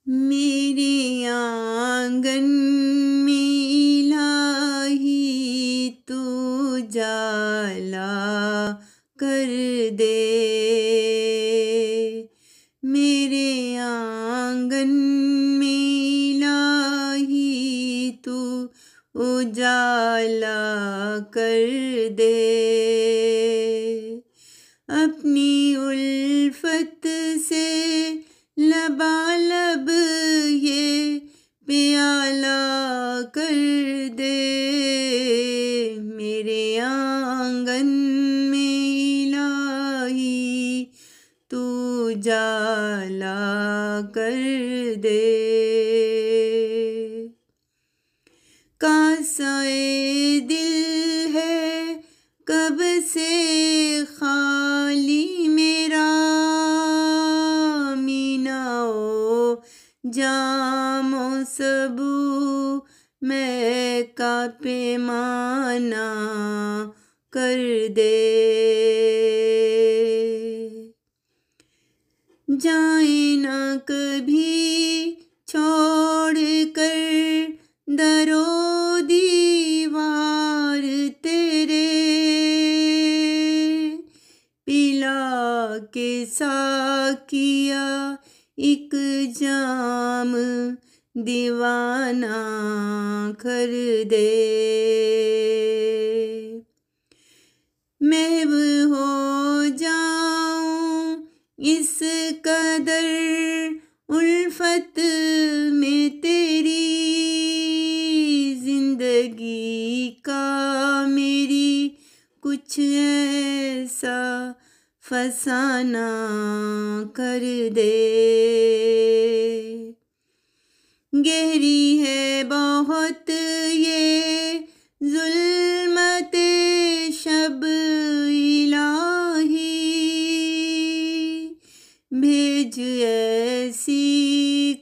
मेरे आंगन में इलाही तू जाला कर दे। मेरे आंगन में इलाही तू उजाला कर दे। अपनी उल्फत से लबालब ये प्याला कर दे। मेरे आंगन में इलाही तू जाला कर दे। कासाए दिल है कब से खाली मेरा, मीनाओ जामो सबू मैं का पैमाना कर दे। जाए ना कभी छोड़ कर दरो दीवार तेरे, पिला के साकिया एक जाम दीवाना कर दे। महव हो जाऊं इस कदर उल्फत में तेरी, जिंदगी का मेरी कुछ ऐसा फसाना कर दे। गहरी है बहुत ये जुल्मते शब इलाही, भेज ऐसी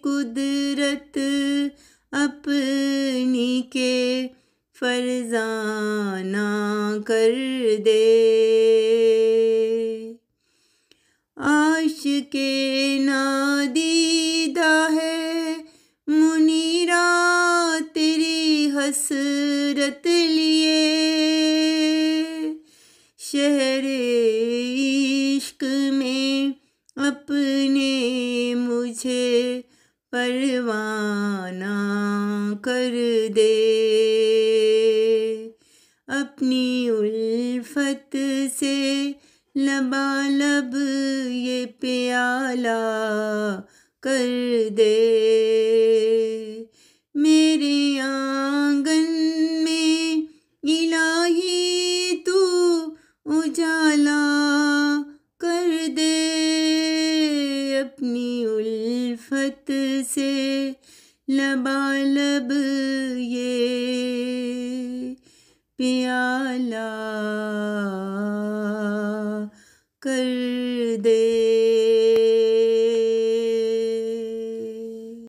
कुदरत अपनी के फरजाना कर दे। आशिके नादीदा है मुनीरा तेरी हसरत लिए, शहरे इश्क में अपने मुझे परवाना कर दे। अपनी उल्फत से लबालब ये प्याला कर दे। मेरे आंगन में इलाही तू उजाला कर दे। अपनी उल्फत से लबालब ये प्याला कर